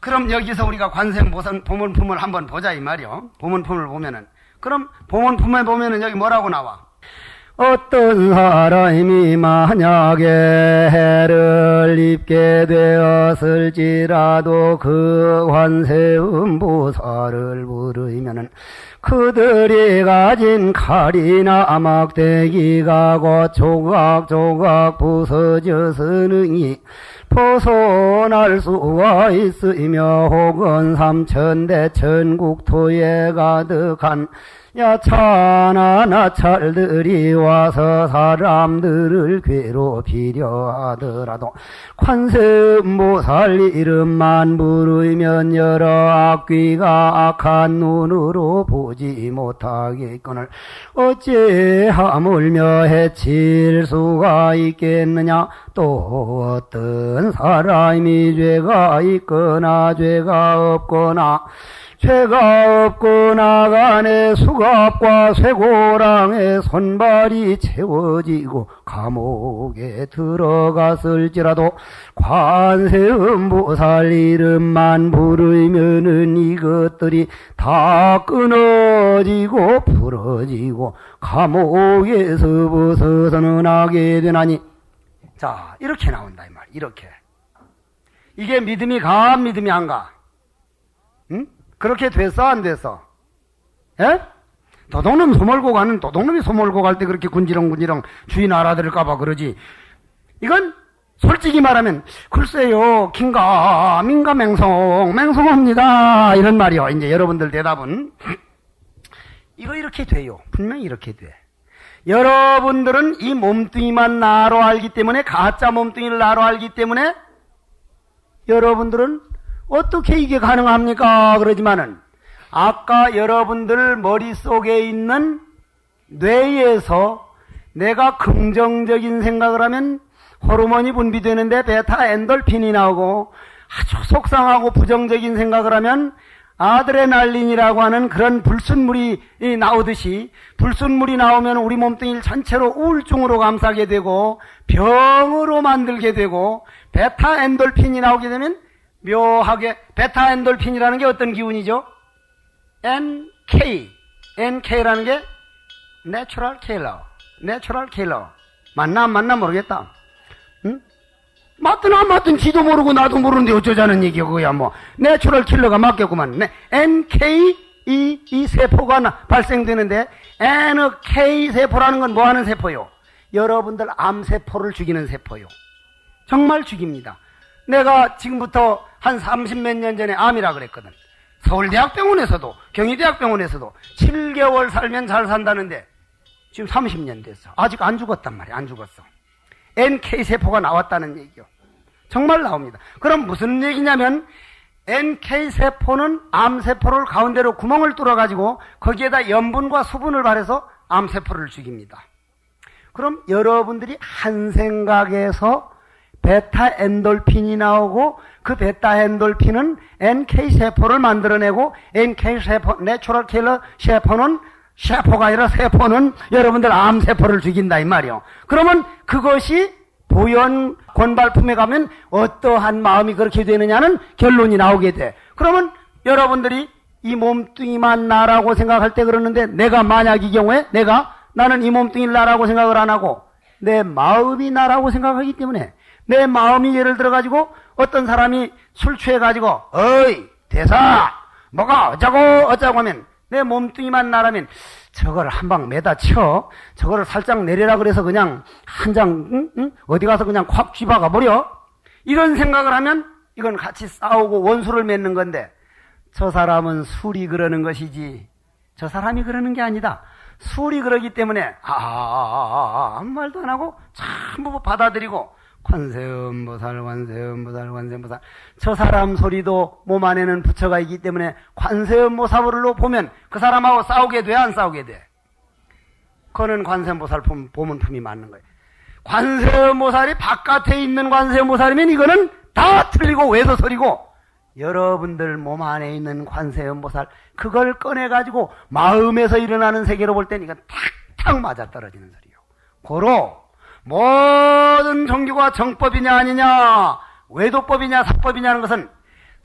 그럼 여기서 우리가 관세음보살 보문품을 한번 보자 이 말이요. 보문품을 보면은, 그럼 보문품에 보면은 여기 뭐라고 나와? 어떤 사람이 만약에 해를 입게 되었을지라도 그 관세음보살을 부르면은 그들이 가진 칼이나 막대기가 곧 조각조각 부서져서는 벗어날 수가 있으며 혹은 삼천대 천국토에 가득한 야찬한 나찰들이 와서 사람들을 괴롭히려 하더라도 관세음보살 이름만 부르면 여러 악귀가 악한 눈으로 보지 못하겠거늘 어찌 하물며 해칠 수가 있겠느냐. 또 어떤 사람이 죄가 있거나 죄가 없거나 간에 수갑과 쇠고랑에 손발이 채워지고 감옥에 들어갔을지라도 관세음보살 이름만 부르면은 이것들이 다 끊어지고 풀어지고 감옥에서 벗어서는 하게 되나니. 자, 이렇게 나온다 이 말. 이렇게. 이게 믿음이 가, 믿음이 안 가? 응? 그렇게 됐어, 안 됐어? 예? 도둑놈 소몰고 가는, 도둑놈이 소몰고 갈 때 그렇게 군지렁군지렁 주인 알아들을까봐 그러지. 이건 솔직히 말하면, 글쎄요, 긴가민가 맹송합니다. 이런 말이요. 이제 여러분들 대답은. 이거 이렇게 돼요. 분명히 이렇게 돼. 여러분들은 이 몸뚱이만 나로 알기 때문에, 가짜 몸뚱이를 나로 알기 때문에, 여러분들은 어떻게 이게 가능합니까? 그러지만은 아까 여러분들 머릿속에 있는 뇌에서 내가 긍정적인 생각을 하면 호르몬이 분비되는데 베타 엔돌핀이 나오고, 아주 속상하고 부정적인 생각을 하면 아드레날린이라고 하는 그런 불순물이 나오듯이, 불순물이 나오면 우리 몸뚱이를 전체로 우울증으로 감싸게 되고 병으로 만들게 되고, 베타 엔돌핀이 나오게 되면 묘하게, 베타 엔돌핀이라는 게 어떤 기운이죠? NK라는 게 내추럴 킬러. 맞나 안 맞나 모르겠다. 응? 맞든 안 맞든 지도 모르고 나도 모르는데 어쩌자는 얘기야. 그거야 뭐. 내추럴 킬러가 맞겠구만. NK 이 세포가 발생되는데, NK 세포라는 건 뭐 하는 세포요? 여러분들 암세포를 죽이는 세포요. 정말 죽입니다. 내가 지금부터 한 30몇 년 전에 암이라 그랬거든. 서울대학병원에서도, 경희대학병원에서도 7개월 살면 잘 산다는데 지금 30년 됐어. 아직 안 죽었단 말이야. 안 죽었어. NK세포가 나왔다는 얘기요. 정말 나옵니다. 그럼 무슨 얘기냐면, NK세포는 암세포를 가운데로 구멍을 뚫어가지고 거기에다 염분과 수분을 발해서 암세포를 죽입니다. 그럼 여러분들이 한 생각에서 베타 엔돌핀이 나오고, 그 베타 엔돌핀은 NK세포를 만들어내고, NK세포, 내추럴 킬러 세포가 아니라 세포는 여러분들 암세포를 죽인다 이 말이요. 그러면 그것이 보현 권발품에 가면 어떠한 마음이 그렇게 되느냐는 결론이 나오게 돼. 그러면 여러분들이 이 몸뚱이만 나라고 생각할 때 그러는데, 내가 만약 이 경우에 나는 이 몸뚱이를 나라고 생각을 안 하고 내 마음이 나라고 생각하기 때문에, 내 마음이 예를 들어가지고 어떤 사람이 술 취해가지고 어이 대사 뭐가 어쩌고 하면 내 몸뚱이만 나라면 저걸 한 방 매다 쳐, 저거를 살짝 내리라 그래서 그냥 한 장 어디 가서 그냥 콱 쥐박아 버려, 이런 생각을 하면 이건 같이 싸우고 원수를 맺는 건데, 저 사람은 술이 그러는 것이지 저 사람이 그러는 게 아니다. 술이 그러기 때문에 아무 말도 안 하고 전부 받아들이고, 관세음보살. 저 사람 소리도 몸 안에는 부처가 있기 때문에 관세음보살로 보면 그 사람하고 싸우게 돼, 안 싸우게 돼? 그거는 관세음보살 보문품이 맞는 거예요. 관세음보살이 바깥에 있는 관세음보살이면 이거는 다 틀리고 외도설이고, 여러분들 몸 안에 있는 관세음보살, 그걸 꺼내가지고 마음에서 일어나는 세계로 볼 땐 이건 탁탁 맞아떨어지는 소리요. 고로 모든 종교가 정법이냐 아니냐, 외도법이냐 사법이냐는 것은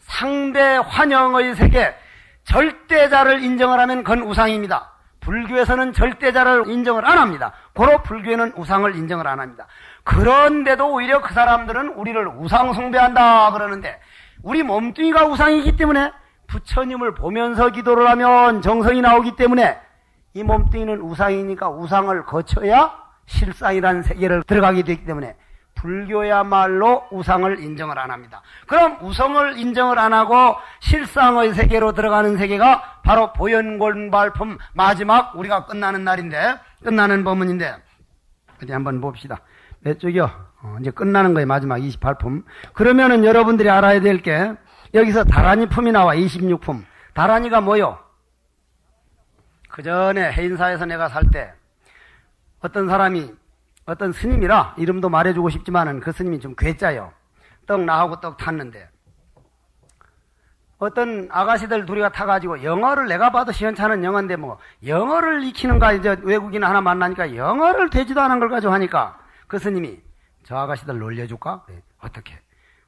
상대 환영의 세계, 절대자를 인정을 하면 그건 우상입니다. 불교에서는 절대자를 인정을 안 합니다. 고로 불교에는 우상을 인정을 안 합니다. 그런데도 오히려 그 사람들은 우리를 우상 숭배한다 그러는데, 우리 몸뚱이가 우상이기 때문에 부처님을 보면서 기도를 하면 정성이 나오기 때문에 이 몸뚱이는 우상이니까 우상을 거쳐야 실상이라는 세계를 들어가게 되기 때문에 불교야말로 우상을 인정을 안 합니다. 그럼 우상을 인정을 안 하고 실상의 세계로 들어가는 세계가 바로 보현곤발품 마지막 우리가 끝나는 날인데, 끝나는 법문인데, 어디 한번 봅시다. 몇 쪽이요? 이제 끝나는 거예요. 마지막 28품. 그러면은 여러분들이 알아야 될 게, 여기서 다라니품이 나와. 26품. 다라니가 뭐요? 그 전에 해인사에서 내가 살 때 어떤 사람이, 어떤 스님이라 이름도 말해주고 싶지만은 그 스님이 좀 괴짜요. 떡 나하고 떡 탔는데 어떤 아가씨들 둘이가 타가지고, 영어를 내가 봐도 시원찮은 영어인데 뭐 영어를 익히는가, 이제 외국인 하나 만나니까 영어를 되지도 않은 걸 가지고 하니까 그 스님이 저 아가씨들 놀려줄까? 네. 어떻게?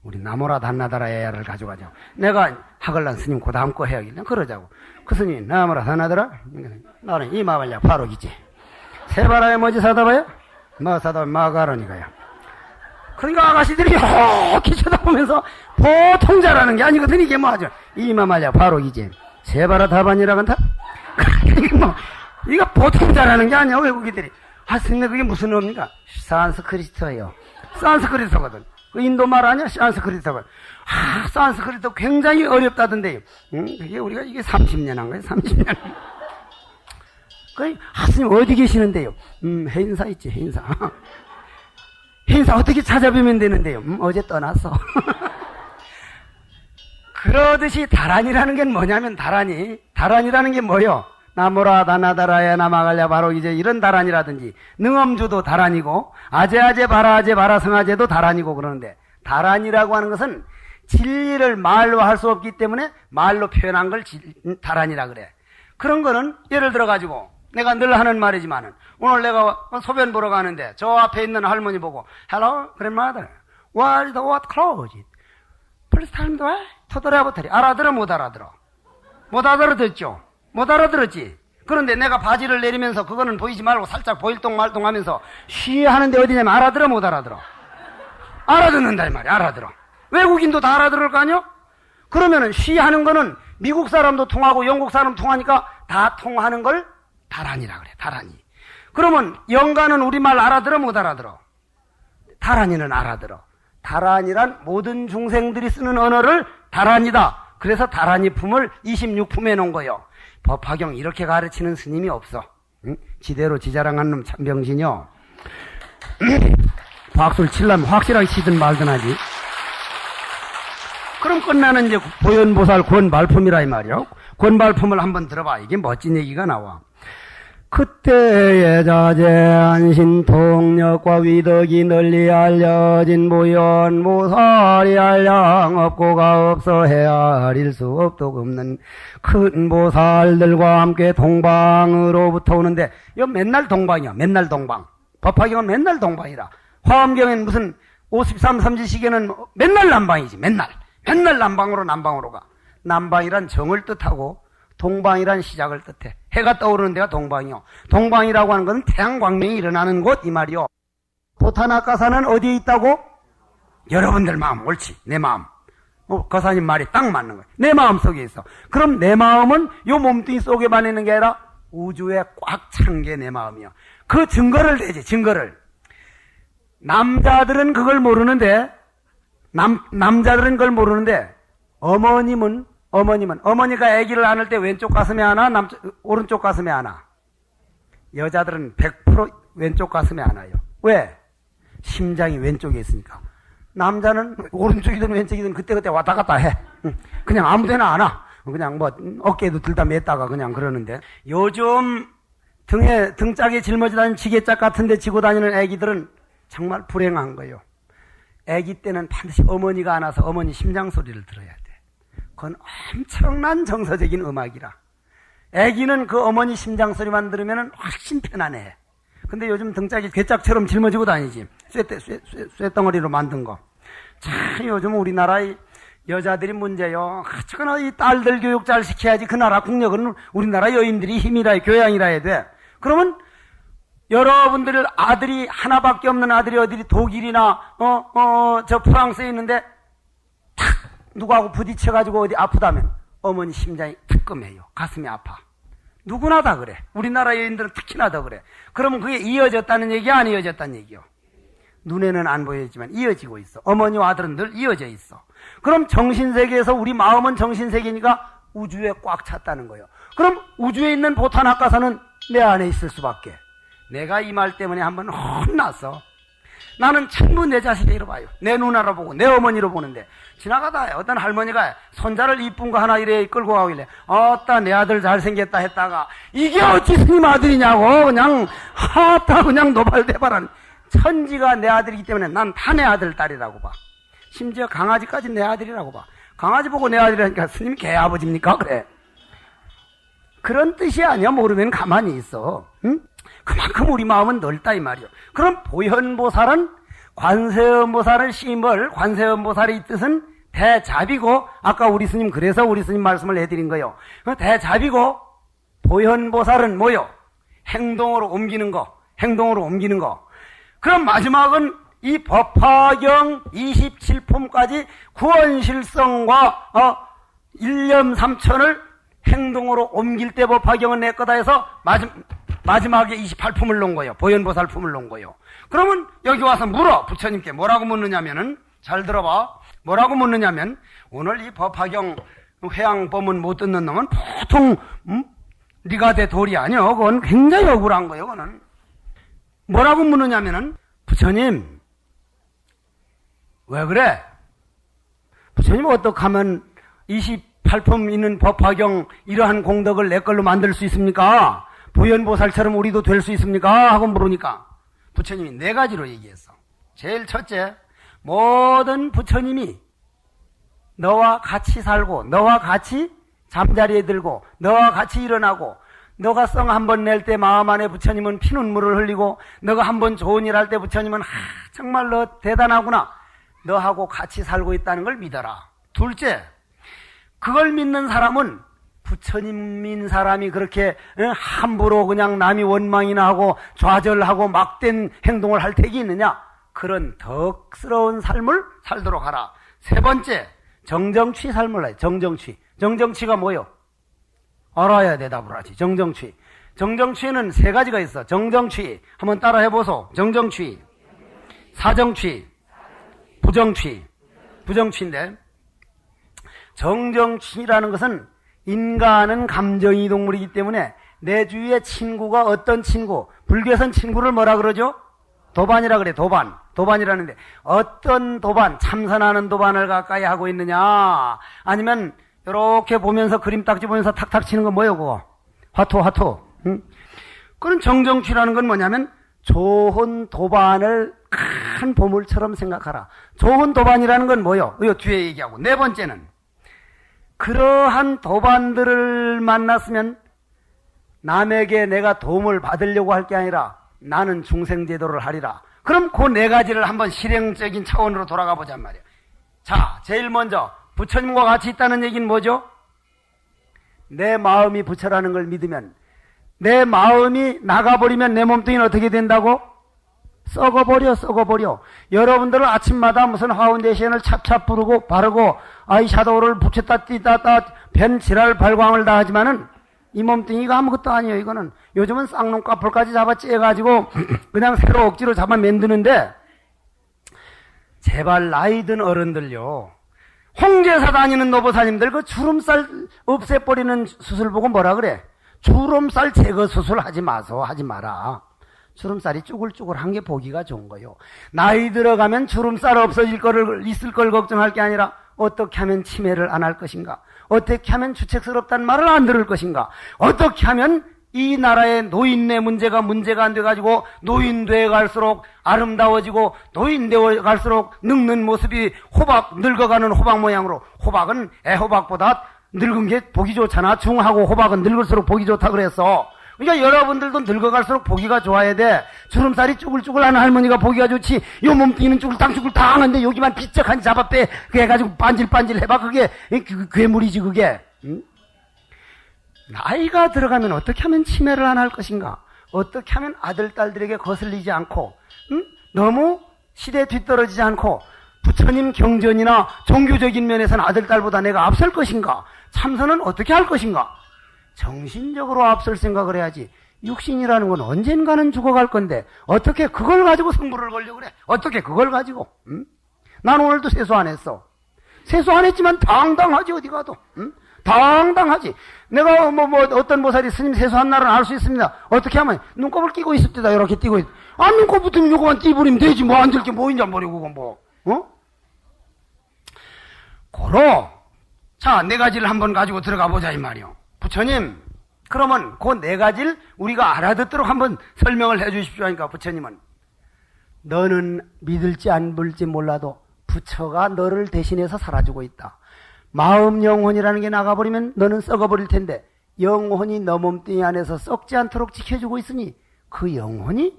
우리 나무라 단나다라 애야를 가져가자. 내가 하글란 스님 그 다음 거 해야겠네. 그러자고. 그 스님이 나무라 단나다라? 나는 이 마발야 바로기지. 세바라에 뭐지 사다 봐요? 뭐 사다 마가로니까요. 그러니까 아가씨들이 이렇게 쳐다보면서 보통 잘하는 게 아니거든. 이게 뭐하죠? 이마 말야 바로기지. 세바라 다반이라고 한다? 이게 뭐, 이거 보통 잘하는 게 아니야, 외국인들이. 아, 스님, 그게 무슨 의미입니까? 산스크리트예요. 산스크리트거든. 그 인도 말 아니야? 산스크리트가. 아, 산스크리트 굉장히 어렵다던데요. 그게 우리가 이게 30년 한 거예요, 30년. 스님 어디 계시는데요? 해인사 있지, 해인사. 해인사 어떻게 찾아뵈면 되는데요? 어제 떠났어. 그러듯이 다란이라는 게 뭐냐면, 다란이라는 게 뭐요? 나무라 다나다라야 나마갈랴 바로 이제 이런 다란이라든지, 능엄주도 다란이고, 아제아제 바라아제 바라성아제도 다란이고 그러는데, 다란이라고 하는 것은 진리를 말로 할 수 없기 때문에 말로 표현한 걸 다란이라 그래. 그런 거는 예를 들어 가지고 내가 늘 하는 말이지만은, 오늘 내가 소변 보러 가는데 저 앞에 있는 할머니 보고 Hello, grandmother. Where is the what closet? Please tell me the way. 토도라부터리. 알아들어 못 알아들어? 못 알아들었죠? 못 알아들었지? 그런데 내가 바지를 내리면서 그거는 보이지 말고 살짝 보일동 말동 하면서 쉬 하는데 어디냐면 알아들어 못 알아들어? 알아듣는다 이 말이야. 알아들어. 외국인도 다 알아들을 거 아니요? 그러면은 쉬 하는 거는 미국 사람도 통하고 영국 사람 통하니까 다 통하는 걸 다란이라 그래. 다란이. 그러면 영가는 우리말 알아들어 못 알아들어? 다란이는 알아들어. 다란이란 모든 중생들이 쓰는 언어를 다란이다. 그래서 다란이품을 26품에 놓은 거요. 법화경 이렇게 가르치는 스님이 없어. 응? 지대로 지자랑한 놈 참 병신이요. 박수를 칠라면 확실하게 치든 말든 하지. 그럼 끝나는 이제 보현보살 권발품이라 이 말이요. 권발품을 한번 들어봐. 이게 멋진 얘기가 나와. 그때의 자제 안신 통력과 위덕이 널리 알려진 보현보살이 알량 없고가 없어 헤아릴 수 없도 없는 큰 보살들과 함께 동방으로부터 오는데, 이거 맨날 동방이야. 맨날 동방. 법화경은 맨날 동방이라. 화엄경엔 무슨 53, 3지시계는 맨날 남방이지. 맨날 남방으로 가. 남방이란 정을 뜻하고 동방이란 시작을 뜻해. 해가 떠오르는 데가 동방이요. 동방이라고 하는 건 태양광명이 일어나는 곳 이 말이요. 도타나카사는 어디에 있다고? 여러분들 마음, 옳지. 내 마음. 거사님 말이 딱 맞는 거야. 내 마음 속에 있어. 그럼 내 마음은 요 몸뚱이 속에만 있는 게 아니라 우주에 꽉 찬 게 내 마음이요. 그 증거를 대지, 증거를. 남자들은 그걸 모르는데, 남자들은 그걸 모르는데, 어머니가 아기를 안을 때 왼쪽 가슴에 하나, 오른쪽 가슴에 하나. 여자들은 100% 왼쪽 가슴에 안아요. 왜? 심장이 왼쪽에 있으니까. 남자는 오른쪽이든 왼쪽이든 그때그때 왔다 갔다 해. 그냥 아무 데나 안아. 그냥 뭐 어깨에도 들다 맸다가 그냥 그러는데, 요즘 등짝에 짊어지 다니는 지게짝 같은 데 지고 다니는 아기들은 정말 불행한 거예요. 아기 때는 반드시 어머니가 안아서 어머니 심장 소리를 들어야 돼. 그건 엄청난 정서적인 음악이라. 아기는 그 어머니 심장 소리만 들으면 훨씬 편안해. 근데 요즘 등짝이 괴짝처럼 짊어지고 다니지. 쇠덩어리로 만든 거. 참 요즘 우리나라의 여자들이 문제요. 어쨌거나 이 딸들 교육 잘 시켜야지 그 나라 국력은 우리나라 여인들이 힘이라 교양이라 해야 돼. 그러면 여러분들 아들이 하나밖에 없는 아들이 어디 독일이나 저 프랑스에 있는데 탁 누구하고 부딪혀가지고 어디 아프다면 어머니 심장이 뜨끔해요. 가슴이 아파. 누구나 다 그래. 우리나라 여인들은 특히나 더 그래. 그러면 그게 이어졌다는 얘기야, 안 이어졌다는 얘기요? 눈에는 안 보이지만 이어지고 있어. 어머니와 아들은 늘 이어져 있어. 그럼 정신세계에서 우리 마음은 정신세계니까 우주에 꽉 찼다는 거예요. 그럼 우주에 있는 보탄학가사는 내 안에 있을 수밖에. 내가 이 말 때문에 한번 혼났어. 나는 전부 내 자식으로 봐요. 내 누나로 보고 내 어머니로 보는데 지나가다 어떤 할머니가 손자를 이쁜 거 하나 이래 끌고 가길래 아따 내 아들 잘생겼다 했다가 이게 어찌 스님 아들이냐고 그냥 하따 그냥 노발대발한 천지가 내 아들이기 때문에 난 다 내 아들 딸이라고 봐. 심지어 강아지까지 내 아들이라고 봐. 강아지 보고 내 아들이라니까 스님 개 아버지입니까? 그래. 그런 뜻이 아니야. 모르면 가만히 있어. 응? 그만큼 우리 마음은 넓다 이 말이요. 그럼 보현보살은 관세음보살을 시물, 관세음보살의 뜻은 대잡이고, 아까 우리 스님 그래서 우리 스님 말씀을 해드린 거요. 대잡이고 보현보살은 뭐요? 행동으로 옮기는 거, 행동으로 옮기는 거. 그럼 마지막은 이 법화경 27품까지 구원실성과 일념 삼천을 행동으로 옮길 때 법화경은 내 거다 해서 마지막에 28품을 놓은 거예요. 보현보살 품을 놓은 거예요. 그러면 여기 와서 물어. 부처님께 뭐라고 묻느냐면은 잘 들어봐. 뭐라고 묻느냐면 오늘 이 법화경 회양법문 못 듣는 놈은 보통 네가 대 돌이 아니요. 그건 굉장히 억울한 거예요. 그거는 뭐라고 묻느냐면은 부처님 왜 그래? 부처님 어떻게 하면 28품 있는 법화경 이러한 공덕을 내 걸로 만들 수 있습니까? 보현보살처럼 우리도 될 수 있습니까? 하고 물으니까 부처님이 네 가지로 얘기했어. 제일 첫째, 모든 부처님이 너와 같이 살고 너와 같이 잠자리에 들고 너와 같이 일어나고 너가 썽 한 번 낼 때 마음 안에 부처님은 피눈물을 흘리고 너가 한 번 좋은 일 할 때 부처님은 정말 너 대단하구나. 너하고 같이 살고 있다는 걸 믿어라. 둘째, 그걸 믿는 사람은 부처님인 사람이 그렇게 함부로 그냥 남이 원망이나 하고 좌절하고 막된 행동을 할 택이 있느냐? 그런 덕스러운 삶을 살도록 하라. 세 번째, 정정취 삶을 해. 정정취. 정정취가 뭐요? 알아야 대답을 하지. 정정취. 정정취에는 세 가지가 있어. 정정취. 한번 따라 해보소. 정정취. 사정취. 부정취. 부정취인데 정정취라는 것은 인간은 감정이 동물이기 때문에 내 주위에 친구가 어떤 친구, 불교에서는 친구를 뭐라 그러죠? 도반이라 그래. 도반. 도반이라는데 어떤 도반, 참선하는 도반을 가까이 하고 있느냐, 아니면 이렇게 보면서 그림 딱지 보면서 탁탁 치는 건 뭐예요? 그거 화투. 응? 그런 정정취라는 건 뭐냐면 좋은 도반을 큰 보물처럼 생각하라. 좋은 도반이라는 건 뭐예요? 이거 뒤에 얘기하고. 네 번째는 그러한 도반들을 만났으면 남에게 내가 도움을 받으려고 할 게 아니라 나는 중생제도를 하리라. 그럼 그 네 가지를 한번 실행적인 차원으로 돌아가 보잔 말이에요. 자, 제일 먼저 부처님과 같이 있다는 얘기는 뭐죠? 내 마음이 부처라는 걸 믿으면, 내 마음이 나가버리면 내 몸뚱이는 어떻게 된다고? 썩어버려. 여러분들은 아침마다 무슨 화운데이션을 찹찹 바르고 아이샤도우를 붙였다 띄다 변 지랄 발광을 다 하지만은 이 몸뚱이가 아무것도 아니에요. 이거는 요즘은 쌍놈까풀까지 잡아 째가지고 그냥 새로 억지로 잡아 만드는데, 제발 나이 든 어른들요, 홍제사 다니는 노보사님들 그 주름살 없애버리는 수술 보고 뭐라 그래? 주름살 제거 수술 하지 마라. 주름살이 쭈글쭈글한 게 보기가 좋은 거요. 나이 들어가면 주름살 있을 걸 걱정할 게 아니라 어떻게 하면 치매를 안 할 것인가? 어떻게 하면 주책스럽다는 말을 안 들을 것인가? 어떻게 하면 이 나라의 노인네 문제가 안 돼가지고 노인돼 갈수록 아름다워지고 노인되어 갈수록 늙는 모습이 늙어가는 호박 모양으로, 호박은 애호박보다 늙은 게 보기 좋잖아. 중하고 호박은 늙을수록 보기 좋다 그랬어. 그러니까 여러분들도 늙어갈수록 보기가 좋아야 돼. 주름살이 쭈글쭈글하는 할머니가 보기가 좋지. 요 몸뚱이는 쭈글탕쭈글탕 하는데 여기만 비쩍한 잡아 빼. 그래 가지고 반질반질 해봐. 그게 괴물이지 그게. 응? 나이가 들어가면 어떻게 하면 치매를 안 할 것인가? 어떻게 하면 아들, 딸들에게 거슬리지 않고, 응? 너무 시대에 뒤떨어지지 않고, 부처님 경전이나 종교적인 면에서는 아들, 딸보다 내가 앞설 것인가? 참선은 어떻게 할 것인가? 정신적으로 앞설 생각을 해야지. 육신이라는 건 언젠가는 죽어갈 건데, 어떻게 그걸 가지고 승부를 걸려고 그래? 어떻게 그걸 가지고, 응? 난 오늘도 세수 안 했어. 세수 안 했지만 당당하지, 어디 가도, 응? 당당하지. 내가 어떤 보살이 스님 세수한 날은 알 수 있습니다. 어떻게 하면 눈곱을 끼고 있을 때다 이렇게 띄고 있. 눈곱 붙으면 요거만 띄버리면 되지. 뭐 앉을 게 뭐 있냐 말이고 그건 뭐. 고로 자, 네 가지를 한번 가지고 들어가 보자 이 말이요. 부처님, 그러면 그 네 가지를 우리가 알아듣도록 한번 설명을 해 주십시오 하니까 부처님은 너는 믿을지 안 믿을지 몰라도 부처가 너를 대신해서 살아주고 있다. 마음 영혼이라는 게 나가버리면 너는 썩어버릴 텐데 영혼이 너 몸뚱이 안에서 썩지 않도록 지켜주고 있으니 그 영혼이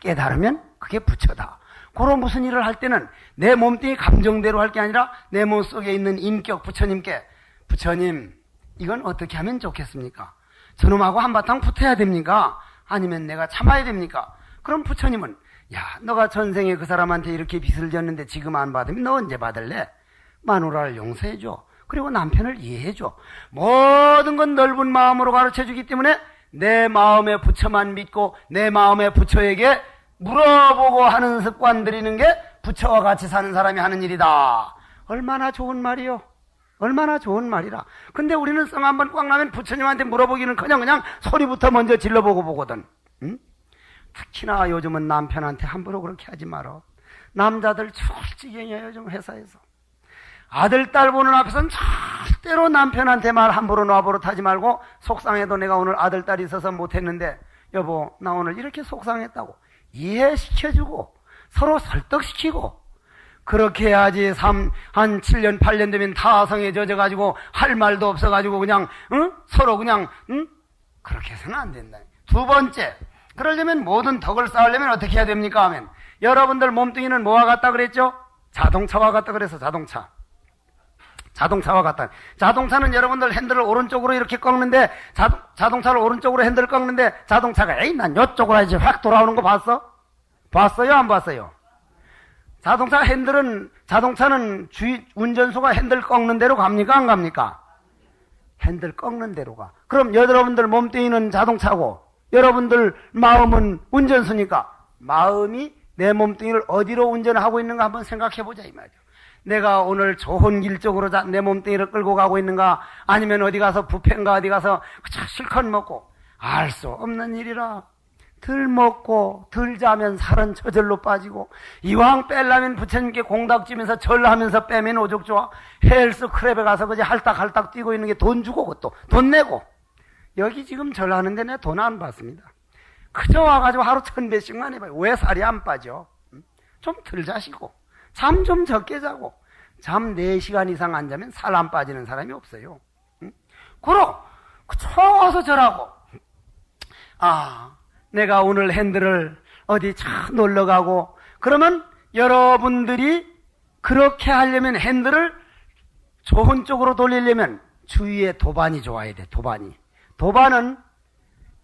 깨달으면 그게 부처다. 그런 무슨 일을 할 때는 내 몸뚱이 감정대로 할 게 아니라 내 몸 속에 있는 인격 부처님께 부처님 이건 어떻게 하면 좋겠습니까? 저놈하고 한바탕 붙어야 됩니까? 아니면 내가 참아야 됩니까? 그럼 부처님은 야 너가 전생에 그 사람한테 이렇게 빚을 졌는데 지금 안 받으면 너 언제 받을래? 마누라를 용서해줘. 그리고 남편을 이해해줘. 모든 건 넓은 마음으로 가르쳐주기 때문에 내 마음의 부처만 믿고 내 마음의 부처에게 물어보고 하는 습관 들이는 게 부처와 같이 사는 사람이 하는 일이다. 얼마나 좋은 말이요. 얼마나 좋은 말이라. 근데 우리는 성 한번 꽉 나면 부처님한테 물어보기는 그냥 소리부터 먼저 질러보고 보거든. 응? 특히나 요즘은 남편한테 함부로 그렇게 하지 말어. 남자들 솔직히냐 요즘 회사에서. 아들, 딸 보는 앞에서는 절대로 남편한테 말 함부로 놔버릇 하지 말고 속상해도 내가 오늘 아들, 딸이 있어서 못했는데 여보 나 오늘 이렇게 속상했다고 이해시켜주고 서로 설득시키고 그렇게 해야지 한 7년, 8년 되면 타성에 젖어가지고 할 말도 없어가지고 그냥 서로 그냥 그렇게 해서는 안 된다. 두 번째, 그러려면 모든 덕을 쌓으려면 어떻게 해야 됩니까 하면 여러분들 몸뚱이는 뭐와 같다 그랬죠? 자동차와 같다 그래서 자동차와 같다. 자동차는 여러분들 핸들을 오른쪽으로 이렇게 꺾는데 자동차를 오른쪽으로 핸들을 꺾는데 자동차가 에이 난 이쪽으로 해야지 확 돌아오는 거 봤어? 봤어요? 안 봤어요? 자동차는 운전수가 핸들 꺾는 대로 갑니까? 안 갑니까? 핸들 꺾는 대로 가. 그럼 여러분들 몸뚱이는 자동차고 여러분들 마음은 운전수니까 마음이 내 몸뚱이를 어디로 운전하고 있는가 한번 생각해 보자 이 말이죠. 내가 오늘 좋은 길 쪽으로 내 몸뚱이를 끌고 가고 있는가 아니면 어디 가서 뷔페인가 어디 가서 실컷 먹고 알 수 없는 일이라. 덜 먹고 덜 자면 살은 저절로 빠지고 이왕 빼려면 부처님께 공닭 주면서 절하면서 빼면 오죽 좋아. 헬스 클럽에 가서 그저 할딱할딱 뛰고 있는 게 돈 주고 그것도 돈 내고 여기 지금 절하는데 내 돈 안 받습니다. 그저 와가지고 하루 1000배씩만 해봐요. 왜 살이 안 빠져? 좀 덜 자시고 잠 좀 적게 자고 잠 4시간 이상 안 자면 살 안 빠지는 사람이 없어요. 그러 와서 절하고 내가 오늘 핸들을 어디 참 놀러가고 그러면 여러분들이 그렇게 하려면 핸들을 좋은 쪽으로 돌리려면 주위에 도반이 좋아야 돼. 도반은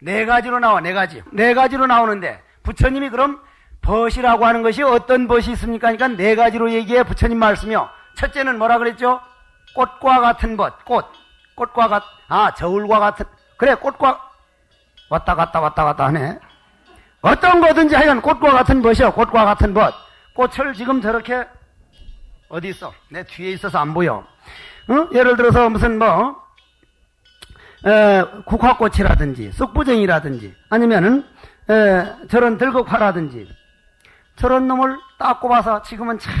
4가지로 나와. 4가지로 나오는데 부처님이 그럼 벗이라고 하는 것이 어떤 벗이 있습니까? 그러니까 4가지로 얘기해 부처님 말씀이요. 첫째는 뭐라 그랬죠? 꽃과 같은 벗. 꽃과 저울과 같은. 그래 꽃과 왔다 갔다 하네. 어떤 거든지 하여간 꽃과 같은 벗이요. 꽃과 같은 벗. 꽃을 지금 저렇게 어디 있어? 내 뒤에 있어서 안 보여. 예를 들어서 무슨 국화꽃이라든지 쑥부쟁이라든지 아니면은 저런 들국화라든지 저런 놈을 딱 꼽아서 지금은 참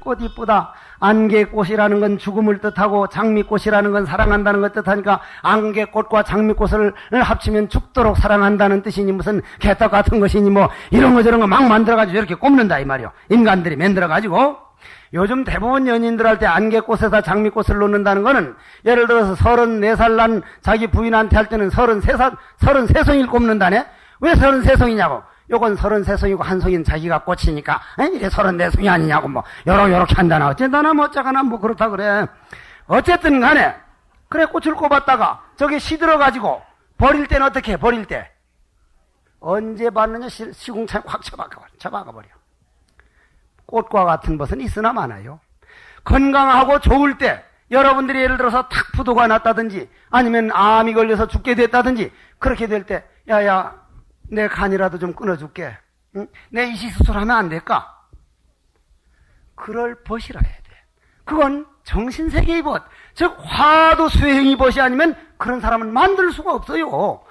꽃 이쁘다. 안개꽃이라는 건 죽음을 뜻하고 장미꽃이라는 건 사랑한다는 것 뜻하니까 안개꽃과 장미꽃을 합치면 죽도록 사랑한다는 뜻이니 무슨 개떡 같은 것이니 뭐 이런 거 저런 거 막 만들어가지고 이렇게 꼽는다 이 말이요. 인간들이 만들어가지고 요즘 대부분 연인들한테 안개꽃에다 장미꽃을 놓는다는 거는 예를 들어서 34살 난 자기 부인한테 할 때는 33송이를 꼽는다네? 왜 33송이냐고. 요건 33송이고 한 송이는 자기가 꽃이니까 이게 34송이 아니냐고 뭐 요렇게 한다나 어쨌다나 뭐 어쩌거나 뭐 그렇다 그래. 어쨌든 간에 그래 꽃을 꼽았다가 저게 시들어가지고 버릴 때는 어떻게 해? 버릴 때 언제 봤느냐 시궁창 확 쳐박아버려. 꽃과 같은 것은 있으나 마나요. 건강하고 좋을 때 여러분들이 예를 들어서 탁 부도가 났다든지 아니면 암이 걸려서 죽게 됐다든지 그렇게 될 때 야야 내 간이라도 좀 끊어줄게. 응? 내 이식수술하면 안 될까? 그럴 벗이라 해야 돼. 그건 정신세계의 벗, 즉 화도 수행의 벗이 아니면 그런 사람은 만들 수가 없어요.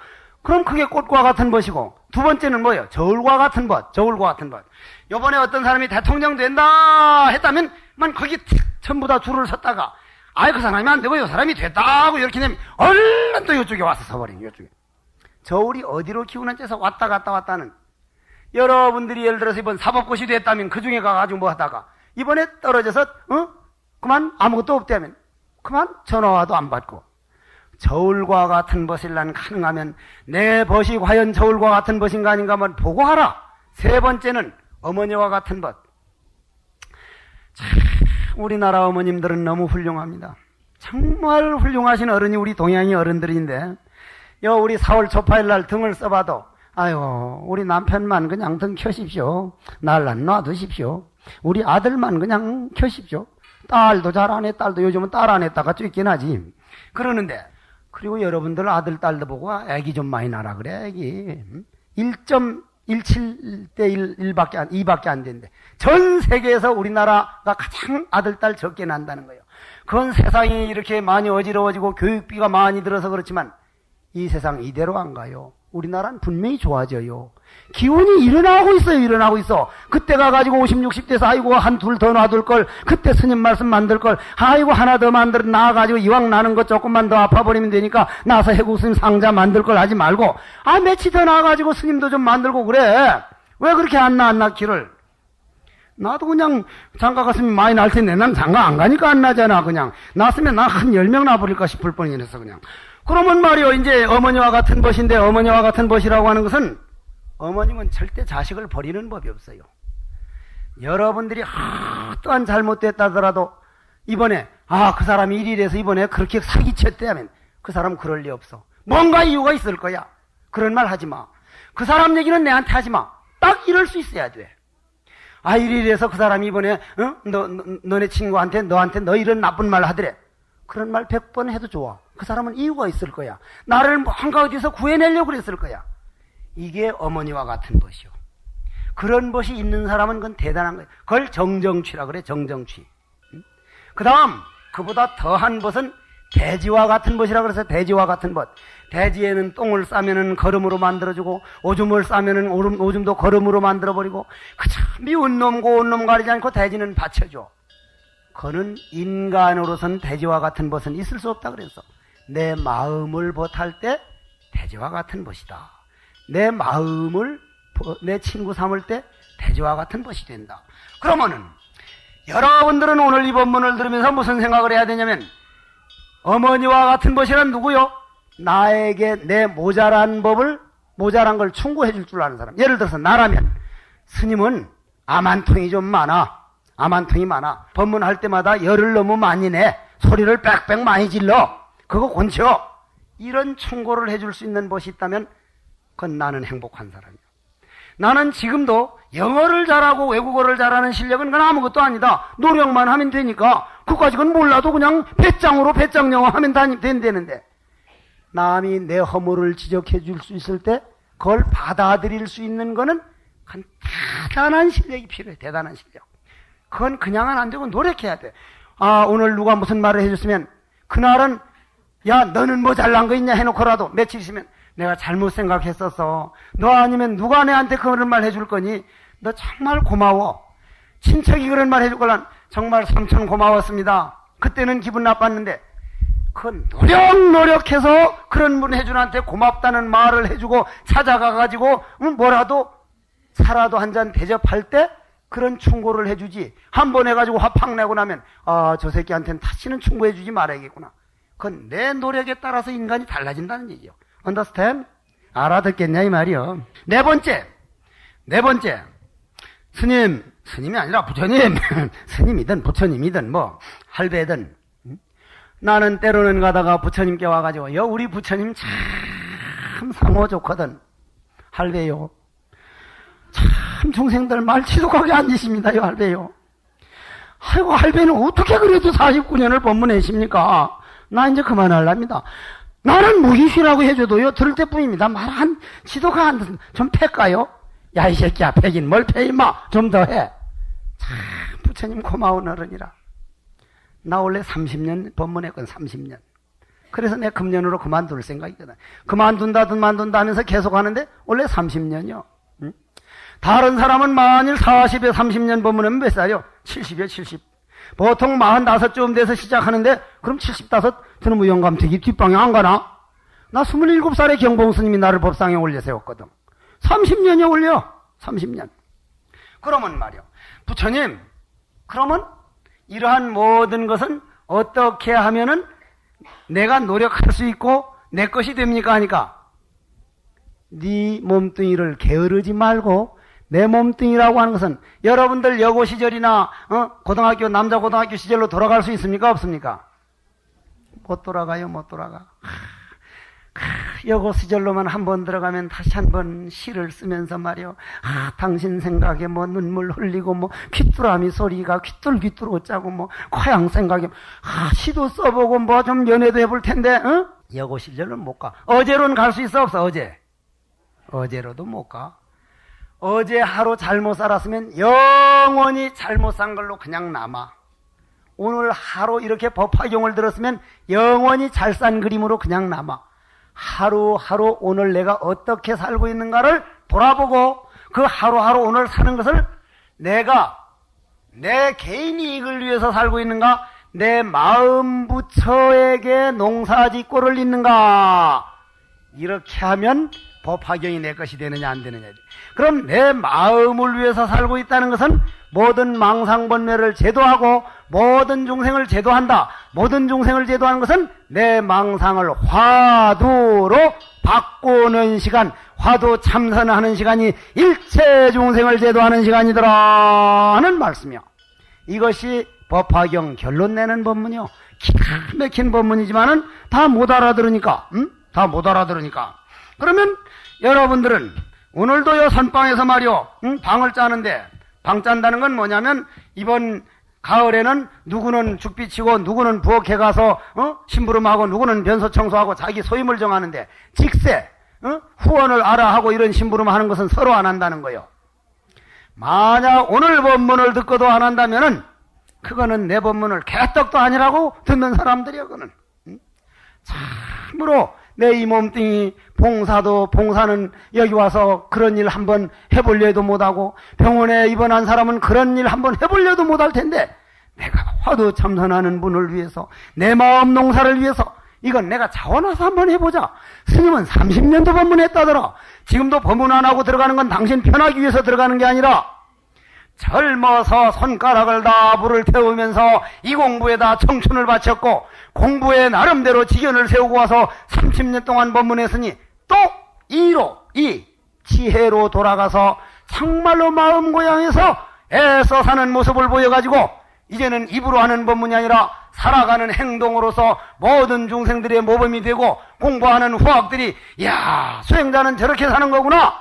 그럼 그게 꽃과 같은 벗이고 두 번째는 뭐예요? 저울과 같은 벗, 저울과 같은 벗. 요번에 어떤 사람이 대통령 된다 했다면 만 거기 전부 다 줄을 섰다가 아이 그 사람이 안 되고 요 사람이 됐다고 이렇게 되면 얼른 또 이쪽에 와서 서버린 이쪽에. 저울이 어디로 기운한지에서 왔다 갔다 왔다는 여러분들이 예를 들어서 이번 사법고시 됐다면 그 중에 가가지고 뭐 하다가 이번에 떨어져서 그만 아무것도 없다면 그만 전화와도 안 받고 저울과 같은 벗일란 가능하면 내 벗이 과연 저울과 같은 벗인가 아닌가 한번 보고 하라. 세 번째는 어머니와 같은 벗. 참 우리나라 어머님들은 너무 훌륭합니다. 정말 훌륭하신 어른이 우리 동양의 어른들인데 우리 4월 초파일 날 등을 써봐도 아유 우리 남편만 그냥 등 켜십시오. 날 안 놔두십시오. 우리 아들만 그냥 켜십시오. 딸도 잘 안 해. 딸도 요즘은 딸 안 했다가 쫓긴 하지. 그러는데 그리고 여러분들 아들 딸도 보고 애기 좀 많이 낳으라 그래. 애기 1.17대 2밖에 안 된대. 전 세계에서 우리나라가 가장 아들 딸 적게 난다는 거예요. 그건 세상이 이렇게 많이 어지러워지고 교육비가 많이 들어서 그렇지만 이 세상 이대로 안 가요. 우리나라는 분명히 좋아져요. 기운이 일어나고 있어. 그때 가가지고 50, 60대에서 아이고 한 둘 더 놔둘 걸, 그때 스님 말씀 만들 걸, 아이고 하나 더 만들어 나와가지고 이왕 나는 거 조금만 더 아파버리면 되니까 나서 해국 스님 상자 만들 걸 하지 말고 며칠 더 나와가지고 스님도 좀 만들고 그래. 왜 그렇게 안 나 길을. 나도 그냥 장가 갔으면 많이 날 텐데 난 장가 안 가니까 안 나잖아. 그냥 났으면 나 한 10명 나버릴까 싶을 뻔했어 그냥. 그러면 말이요, 이제 어머니와 같은 벗인데 어머니와 같은 벗이라고 하는 것은 어머님은 절대 자식을 버리는 법이 없어요. 여러분들이 또한 잘못됐다더라도 이번에 그 사람이 일이래서 이번에 그렇게 사기쳤대 하면 그 사람 그럴 리 없어. 뭔가 이유가 있을 거야. 그런 말 하지 마. 그 사람 얘기는 내한테 하지 마. 딱 이럴 수 있어야 돼. 일이래서 그 사람이 이번에 너네 친구한테 너한테 너 이런 나쁜 말 하더래. 그런 말 100번 해도 좋아. 그 사람은 이유가 있을 거야. 나를 한가 어디서 구해내려고 그랬을 거야. 이게 어머니와 같은 벗이요. 그런 벗이 있는 사람은 그건 대단한 거예요. 그걸 정정취라 그래. 정정취. 그 다음 그보다 더한 벗은 돼지와 같은 벗이라 그래서 돼지와 같은 벗. 돼지에는 똥을 싸면은 거름으로 만들어주고 오줌을 싸면은 오줌도 거름으로 만들어버리고 그저 미운 놈 고운 놈 가리지 않고 돼지는 받쳐줘. 그는 인간으로선 돼지와 같은 벗은 있을 수 없다 그래서 내 마음을 벗할 때 돼지와 같은 벗이다. 내 마음을 내 친구 삼을 때 돼지와 같은 벗이 된다. 그러면은 여러분들은 오늘 이 본문을 들으면서 무슨 생각을 해야 되냐면 어머니와 같은 벗이란 누구요? 나에게 내 모자란 걸 충고해 줄 줄 아는 사람. 예를 들어서 나라면 스님은 암 한 통이 좀 많아. 법문할 때마다 열을 너무 많이 내. 소리를 빽빽 많이 질러. 그거 곤쳐. 이런 충고를 해줄 수 있는 벗이 있다면 그건 나는 행복한 사람이야. 나는 지금도 영어를 잘하고 외국어를 잘하는 실력은 그건 아무것도 아니다. 노력만 하면 되니까 그까지는 몰라도 그냥 배짱으로 배짱 영어 하면 된다는데 남이 내 허물을 지적해 줄 수 있을 때 그걸 받아들일 수 있는 거는 한 대단한 실력이 필요해. 대단한 실력. 그건 그냥은 안 되고 노력해야 돼. 오늘 누가 무슨 말을 해줬으면 그날은 야 너는 뭐 잘난 거 있냐 해놓고라도 며칠 있으면 내가 잘못 생각했었어. 너 아니면 누가 내한테 그런 말 해줄 거니? 너 정말 고마워. 친척이 그런 말 해줄 거란 정말 삼촌 고마웠습니다. 그때는 기분 나빴는데 그 노력해서 그런 분 해준한테 고맙다는 말을 해주고 찾아가가지고 뭐라도 차라도 한 잔 대접할 때 그런 충고를 해주지. 한 번 해가지고 화 팍 내고 나면 저 새끼한테는 다시는 충고해주지 말아야겠구나. 그건 내 노력에 따라서 인간이 달라진다는 얘기요. Understand? 알아듣겠냐 이 말이요. 네 번째. 스님이 아니라 부처님. 스님이든 부처님이든 뭐 할배든. 나는 때로는 가다가 부처님께 와가지고 우리 부처님 참 상호 좋거든. 할배요. 참 중생들 말 지독하게 앉으십니다요 할배요. 아이고 할배는 어떻게 그래도 49년을 법문하십니까? 나 이제 그만할랍니다. 나는 무기시라고 해줘도요 들을 때뿐입니다. 말 한 지도가 좀 팰까요? 야 이 새끼야 패긴 뭘 패 임마 좀 더 해. 참 부처님 고마운 어른이라. 나 원래 30년 법문했거든. 30년. 그래서 내 금년으로 그만둘 생각이거든. 그만둔다 하면서 계속 하는데 원래 30년이요. 응? 다른 사람은 만일 40에 30년 법문하면 몇 살이요? 70이요 70. 보통 45쯤 돼서 시작하는데 그럼 75 드는 영감택이 뒷방에 안 가나? 나 27살에 경봉 스님이 나를 법상에 올려 세웠거든. 30년이 올려. 30년. 그러면 말이요. 부처님, 그러면 이러한 모든 것은 어떻게 하면은 내가 노력할 수 있고 내 것이 됩니까? 하니까 네 몸뚱이를 게으르지 말고 내 몸뚱이라고 하는 것은 여러분들 여고 시절이나 고등학교 남자 고등학교 시절로 돌아갈 수 있습니까? 없습니까? 못 돌아가요. 못 돌아가. 여고 시절로만 한번 들어가면 다시 한번 시를 쓰면서 말이요. 당신 생각에 뭐 눈물 흘리고 뭐 귓두라미 소리가 귀뚤귀뚤 어짜고 뭐 고향 생각에 시도 써보고 뭐 좀 연애도 해볼 텐데 여고 시절은 못 가. 어제로는 갈 수 있어 없어? 어제로도 못 가. 어제 하루 잘못 살았으면 영원히 잘못 산 걸로 그냥 남아. 오늘 하루 이렇게 법화경을 들었으면 영원히 잘 산 그림으로 그냥 남아. 하루하루 오늘 내가 어떻게 살고 있는가를 돌아보고 그 하루하루 오늘 사는 것을 내가 내 개인 이익을 위해서 살고 있는가, 내 마음 부처에게 농사짓고를 있는가, 이렇게 하면 법화경이 내 것이 되느냐 안 되느냐. 그럼 내 마음을 위해서 살고 있다는 것은 모든 망상번뇌를 제도하고 모든 중생을 제도한다. 모든 중생을 제도하는 것은 내 망상을 화두로 바꾸는 시간, 화두 참선하는 시간이 일체 중생을 제도하는 시간이더라 하는 말씀이요. 이것이 법화경 결론 내는 법문이요. 기가 막힌 법문이지만은 다 못 알아들으니까, 다 못 알아들으니까. 그러면 여러분들은 오늘도요 선방에서 말이요, 방을 짜는데, 방 짠다는 건 뭐냐면 이번 가을에는 누구는 죽비치고 누구는 부엌에 가서 심부름하고 누구는 변소 청소하고 자기 소임을 정하는데, 직세 후원을 알아 하고 이런 심부름 하는 것은 서로 안 한다는 거요. 만약 오늘 법문을 듣고도 안 한다면은 그거는 내 법문을 개떡도 아니라고 듣는 사람들이요. 그거는 참으로 내 이 몸뚱이 봉사는 여기 와서 그런 일 한번 해보려 해도 못하고, 병원에 입원한 사람은 그런 일 한번 해보려도 못할 텐데, 내가 화두 참선하는 분을 위해서, 내 마음 농사를 위해서, 이건 내가 자원해서 한번 해보자. 스님은 30년도 법문했다더라. 지금도 법문 안 하고 들어가는 건 당신 편하기 위해서 들어가는 게 아니라 젊어서 손가락을 다 불을 태우면서 이 공부에다 청춘을 바쳤고 공부에 나름대로 지견을 세우고 와서 30년 동안 법문했으니 또 이 지혜로 돌아가서 정말로 마음 고향에서 애써 사는 모습을 보여가지고 이제는 입으로 하는 법문이 아니라 살아가는 행동으로서 모든 중생들의 모범이 되고 공부하는 후학들이 야, 수행자는 저렇게 사는 거구나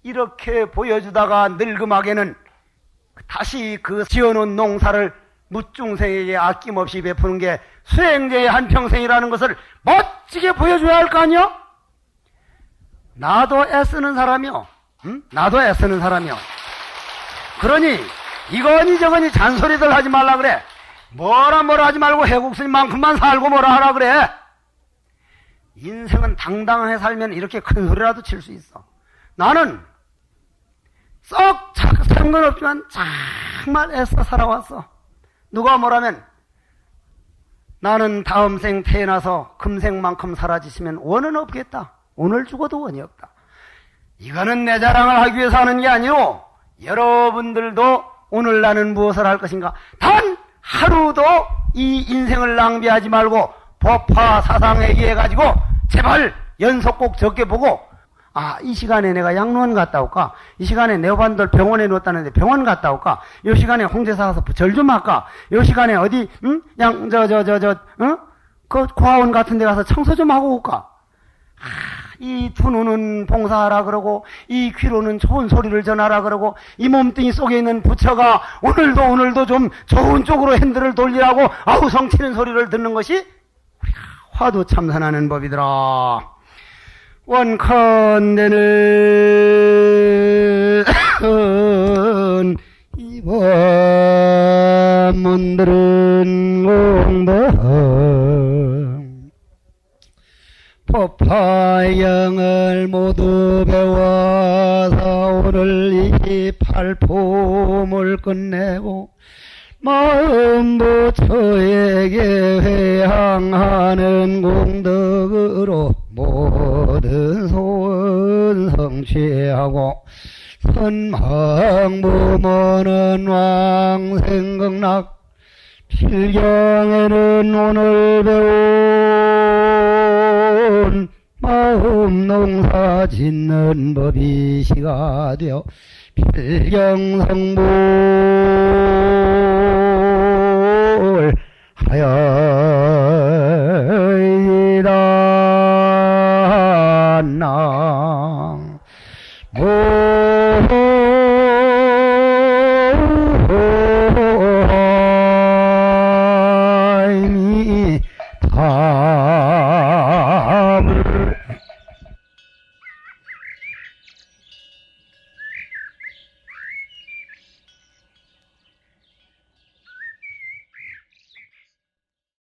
이렇게 보여주다가 늙음하게는 다시 그 지어놓은 농사를 무중생에게 아낌없이 베푸는 게 수행자의 한평생이라는 것을 멋지게 보여줘야 할 거 아니요? 나도 애쓰는 사람이요. 나도 애쓰는 사람이요. 그러니 이거니 저거니 잔소리들 하지 말라 그래. 뭐라 하지 말고 해국스님만큼만 살고 뭐라 하라 그래. 인생은 당당하게 살면 이렇게 큰 소리라도 칠 수 있어. 나는 썩 상관없지만 정말 애써 살아왔어. 누가 뭐라면 나는 다음 생 태어나서 금생만큼 사라지시면 원은 없겠다. 오늘 죽어도 원이 없다. 이거는 내 자랑을 하기 위해서 하는 게 아니오. 여러분들도 오늘 나는 무엇을 할 것인가? 단 하루도 이 인생을 낭비하지 말고 법화 사상회의해가지고 제발 연속 꼭 적게 보고, 이 시간에 내가 양로원 갔다 올까? 이 시간에 내 오반들 병원에 놓았다는데 병원 갔다 올까? 이 시간에 홍제사 가서 절 좀 할까? 이 시간에 어디, 그 고아원 같은 데 가서 청소 좀 하고 올까? 이 두 눈은 봉사하라 그러고, 이 귀로는 좋은 소리를 전하라 그러고, 이 몸뚱이 속에 있는 부처가 오늘도 좀 좋은 쪽으로 핸들을 돌리라고 아우성치는 소리를 듣는 것이 우리가 화두 참선하는 법이더라. 원컨대는 이법문들은 공덕 법화영을 모두 배워서 오늘 이 팔품을 끝내고 마음 부처에게 회향하는 공덕으로 모든 소원 성취하고 선망부모는 왕생극락 필경에는 오늘 배운 마음 농사 짓는 법이 시가 되어 필경성불 하여